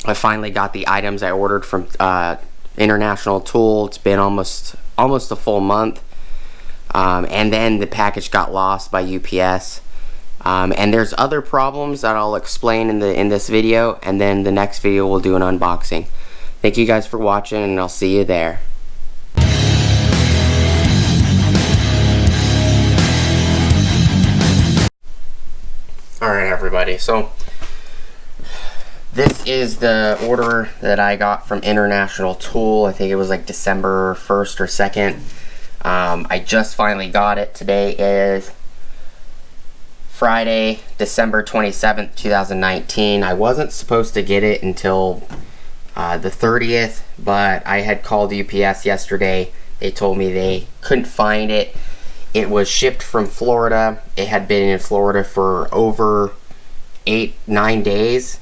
I finally got the items I ordered from International Tool. It's been almost a full month. And then the package got lost by UPS. And there's other problems that I'll explain in this video, and then the next video we'll do an unboxing. Thank you guys for watching, and I'll see you there. Alright everybody, so this is the order that I got from International Tool. I think it was like December 1st or 2nd. I just finally got it. Today is Friday, December 27th, 2019. I wasn't supposed to get it until the 30th, but I had called UPS yesterday. They told me they couldn't find it. It was shipped from Florida. It had been in Florida for over 8-9 days.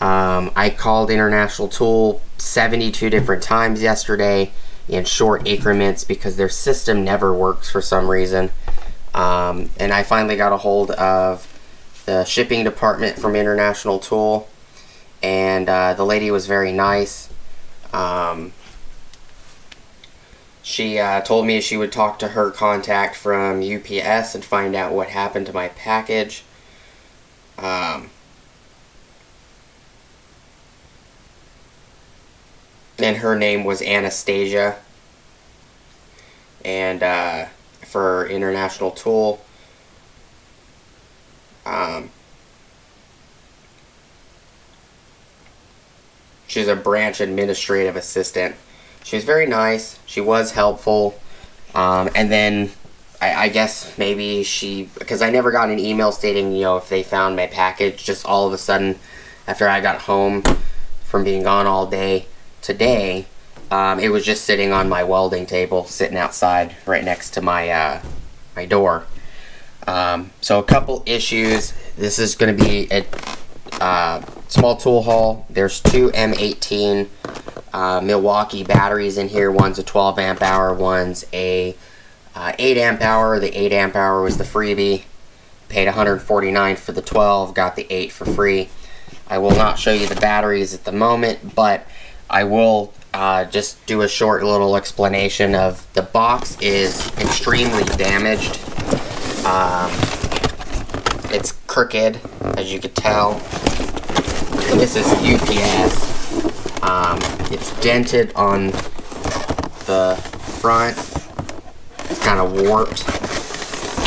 I called International Tool 72 different times yesterday in short increments because their system never works for some reason. And I finally got a hold of the shipping department from International Tool, and the lady was very nice. She told me she would talk to her contact from UPS and find out what happened to my package. And her name was Anastasia. And for International Tool, she's a branch administrative assistant. She was very nice. She was helpful. And then I guess maybe because I never got an email stating, you know, if they found my package. Just all of a sudden, after I got home from being gone all day today, it was just sitting on my welding table, sitting outside right next to my my door. So a couple issues. This is going to be a small tool haul. There's two M18 Milwaukee batteries in here. One's a 12 amp hour, one's a 8 amp hour. The 8 amp hour was the freebie. Paid $149 for the 12, got the 8 for free. I will not show you the batteries at the moment, but I will just do a short little explanation of the box. Is extremely damaged. It's crooked, as you could tell. And this is UPS. It's dented on the front. It's kind of warped.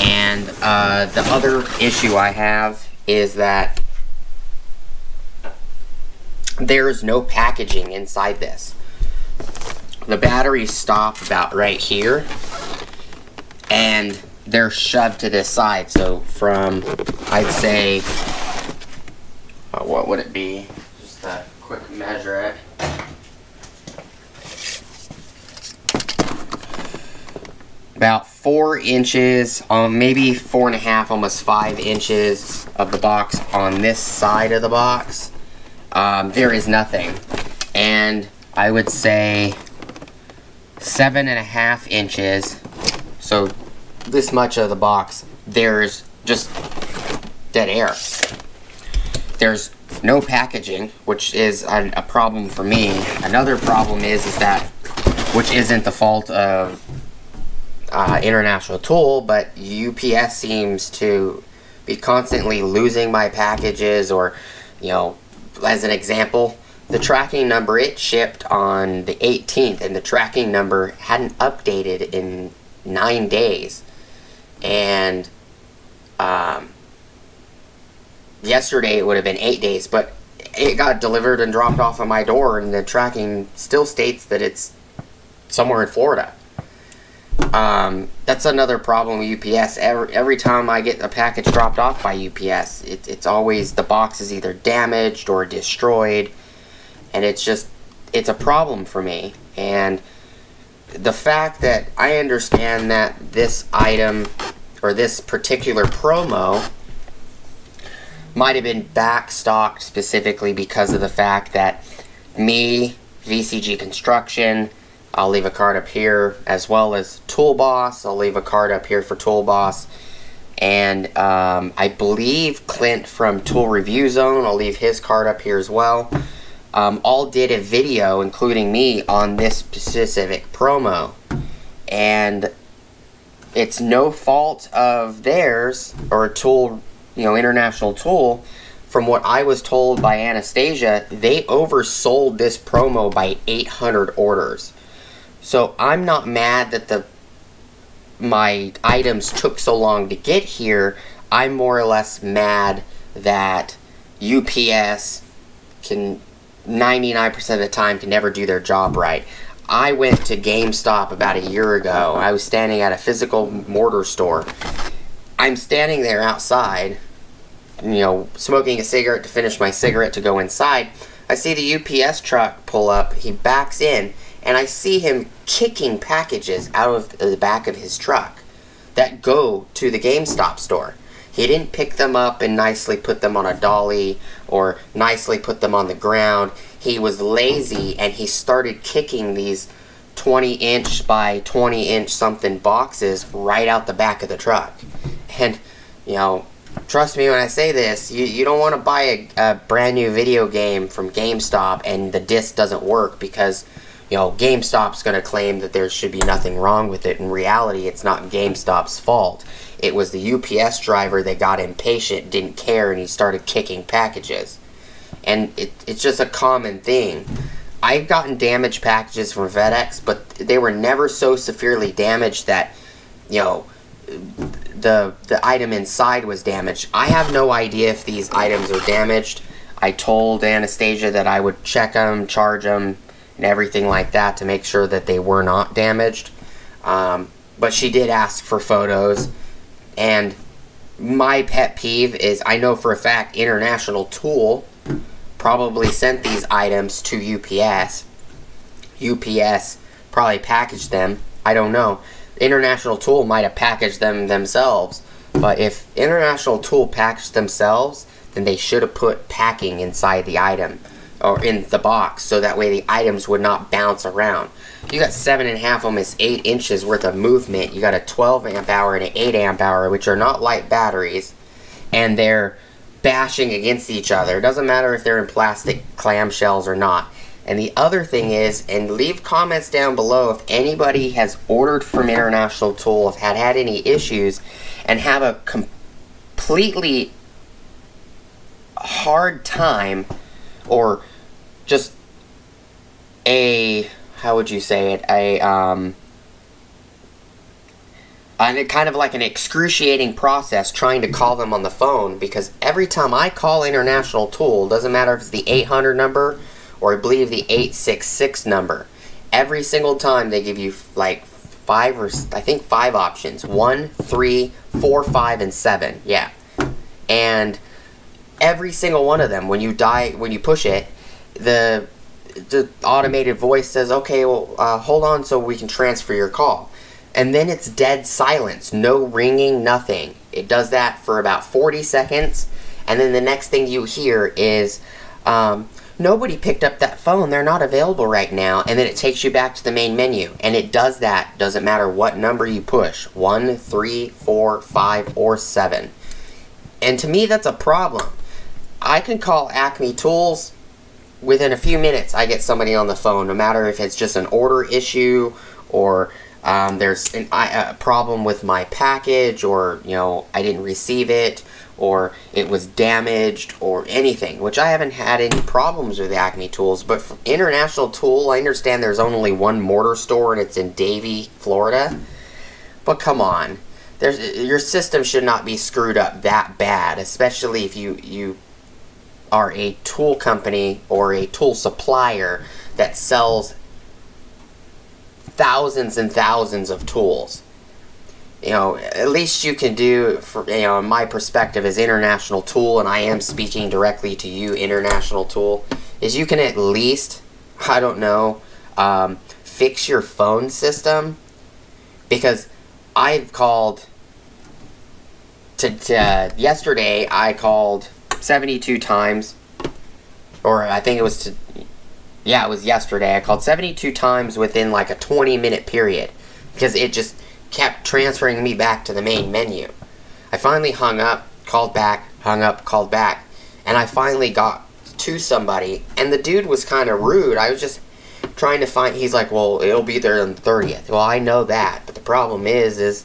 And the other issue I have is that there's no packaging inside this. The batteries stop about right here, and they're shoved to this side. So from, I'd say, what would it be? Just a quick measure it. About 4 inches, maybe 4.5, almost 5 inches of the box on this side of the box. There is nothing. And I would say 7.5 inches, so this much of the box, there's just dead air. There's no packaging, which is a problem for me. Another problem is that, which isn't the fault of International Tool, but UPS seems to be constantly losing my packages. Or, you know, as an example, the tracking number, it shipped on the 18th, and the tracking number hadn't updated in 9 days. And yesterday it would have been 8 days, but it got delivered and dropped off at my door, and the tracking still states that it's somewhere in Florida. That's another problem with UPS. Every time I get a package dropped off by UPS, it's always, the box is either damaged or destroyed, and it's a problem for me. And the fact that I understand that this item, or this particular promo, might have been backstocked specifically because of the fact that me, VCG Construction, I'll leave a card up here, as well as Tool Boss, I'll leave a card up here for Tool Boss, and I believe Clint from Tool Review Zone, I'll leave his card up here as well. all did a video, including me, on this specific promo. And it's no fault of theirs, or a tool, International Tool. From what I was told by Anastasia, they oversold this promo by 800 orders. So I'm not mad that my items took so long to get here. I'm more or less mad that UPS can 99% of the time can never do their job right. I went to GameStop about a year ago. I was standing at a physical mortar store. I'm standing there outside, smoking a cigarette to finish my cigarette to go inside. I see the UPS truck pull up. He backs in, and I see him kicking packages out of the back of his truck that go to the GameStop store. He didn't pick them up and nicely put them on a dolly or nicely put them on the ground. He was lazy, and he started kicking these 20-inch by 20-inch something boxes right out the back of the truck. And, trust me when I say this, you don't want to buy a brand new video game from GameStop and the disc doesn't work because, GameStop's going to claim that there should be nothing wrong with it. In reality, it's not GameStop's fault. It was the UPS driver that got impatient, didn't care, and he started kicking packages. And it's just a common thing. I've gotten damaged packages from FedEx, but they were never so severely damaged that, the item inside was damaged. I have no idea if these items are damaged. I told Anastasia that I would check them, charge them, and everything like that to make sure that they were not damaged. But she did ask for photos. And my pet peeve is, I know for a fact International Tool probably sent these items to UPS. UPS probably packaged them. I don't know. International Tool might have packaged them themselves. But if International Tool packaged themselves, then they should have put packing inside the item or in the box, so that way the items would not bounce around. You got 7.5, almost 8 inches worth of movement. You got a 12 amp hour and an 8 amp hour, which are not light batteries, and they're bashing against each other. It doesn't matter if they're in plastic clamshells or not. And the other thing is, and leave comments down below if anybody has ordered from International Tool, if had any issues, and have a completely hard time, or just how would you say it, kind of like an excruciating process trying to call them on the phone, because every time I call International Tool, doesn't matter if it's the 800 number or I believe the 866 number, every single time they give you like 5 options. 1, 3, 4, 5, and 7. Yeah. And every single one of them, when you push it, the automated voice says, okay, well, hold on so we can transfer your call. And then it's dead silence, no ringing, nothing. It does that for about 40 seconds, and then the next thing you hear is, nobody picked up that phone, they're not available right now, and then it takes you back to the main menu. And it does that, doesn't matter what number you push, 1, 3, 4, 5, or 7. And to me, that's a problem. I can call Acme Tools. Within a few minutes, I get somebody on the phone, no matter if it's just an order issue, or there's a problem with my package, or, I didn't receive it, or it was damaged, or anything, which I haven't had any problems with Acme Tools. But for International Tool, I understand there's only one mortar store, and it's in Davie, Florida. But come on. Your system should not be screwed up that bad, especially if you are a tool company or a tool supplier that sells thousands and thousands of tools. At least you can do, in my perspective as International Tool, and I am speaking directly to you, International Tool, is you can at least, I don't know, fix your phone system. Because I've called, yesterday I called 72 times, or I think it was it was yesterday. I called 72 times within like a 20-minute period, because it just kept transferring me back to the main menu. I finally hung up, called back, hung up, called back, and I finally got to somebody, and the dude was kind of rude. I was just trying to find, he's like, well, it'll be there on the 30th. Well, I know that, but the problem is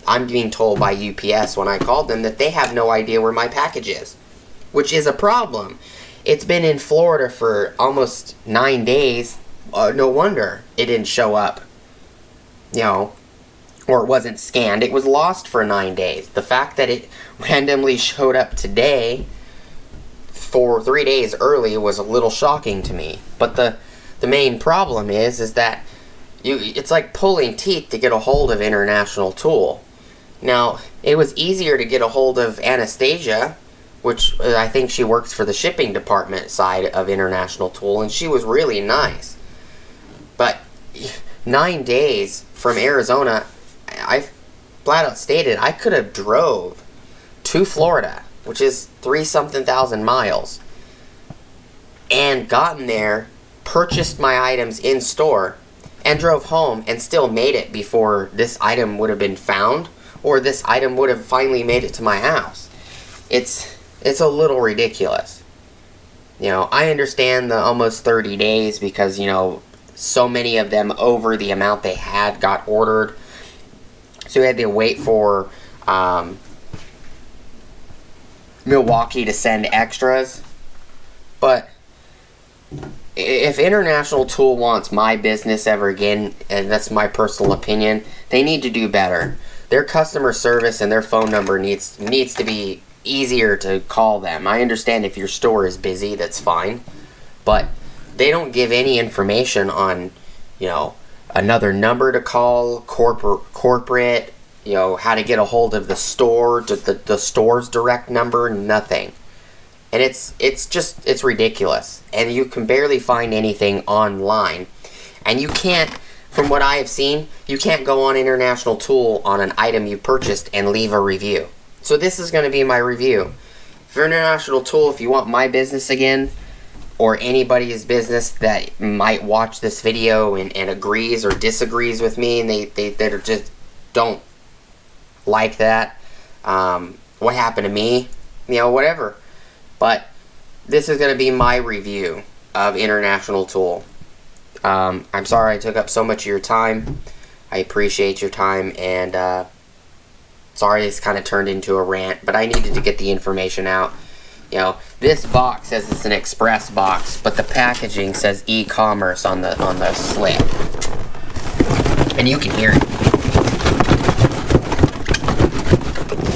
I'm being told by UPS when I called them that they have no idea where my package is, which is a problem. It's been in Florida for almost 9 days. No wonder it didn't show up, you know, or it wasn't scanned. It was lost for 9 days. The fact that it randomly showed up today for 3 days early was a little shocking to me. But the main problem is that it's like pulling teeth to get a hold of International Tool. Now, it was easier to get a hold of Anastasia, which I think she works for the shipping department side of International Tool, and she was really nice. But 9 days from Arizona, I flat out stated I could have drove to Florida, which is 3-something thousand miles, and gotten there, purchased my items in store, and drove home and still made it before this item would have been found, or this item would have finally made it to my house. It's a little ridiculous. You know, I understand the almost 30 days because, you know, so many of them over the amount they had got ordered. So we had to wait for Milwaukee to send extras. But if International Tool wants my business ever again, and that's my personal opinion, they need to do better. Their customer service and their phone number needs to be easier to call them. I understand if your store is busy, that's fine. But they don't give any information on, you know, another number to call, corporate, you know, how to get a hold of the store, the store's direct number, nothing. And it's ridiculous. And you can barely find anything online. And you can't, from what I have seen, you can't go on International Tool on an item you purchased and leave a review. So this is going to be my review. For International Tool, if you want my business again, or anybody's business that might watch this video and agrees or disagrees with me, and they just don't like that, what happened to me, you know, whatever. But this is going to be my review of International Tool. I'm sorry I took up so much of your time. I appreciate your time, and sorry this kind of turned into a rant, but I needed to get the information out. You know, this box says it's an express box, but the packaging says e-commerce on the slip. And you can hear it.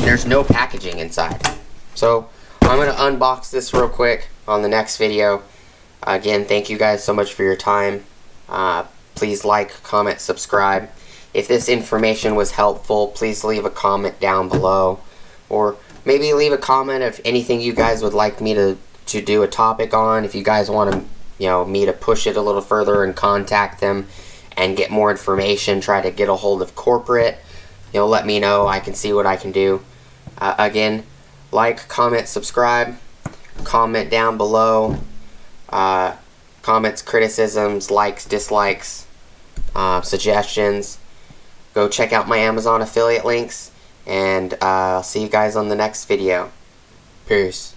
There's no packaging inside. So, I'm going to unbox this real quick on the next video. Again, thank you guys so much for your time. Please like, comment, subscribe. If this information was helpful, please leave a comment down below. Or maybe leave a comment of anything you guys would like me to do a topic on. If you guys want to, you know, me to push it a little further and contact them and get more information, try to get a hold of corporate, you know, let me know. I can see what I can do. Again, like, comment, subscribe, comment down below. Comments, criticisms, likes, dislikes, suggestions. Go check out my Amazon affiliate links, and I'll see you guys on the next video. Peace.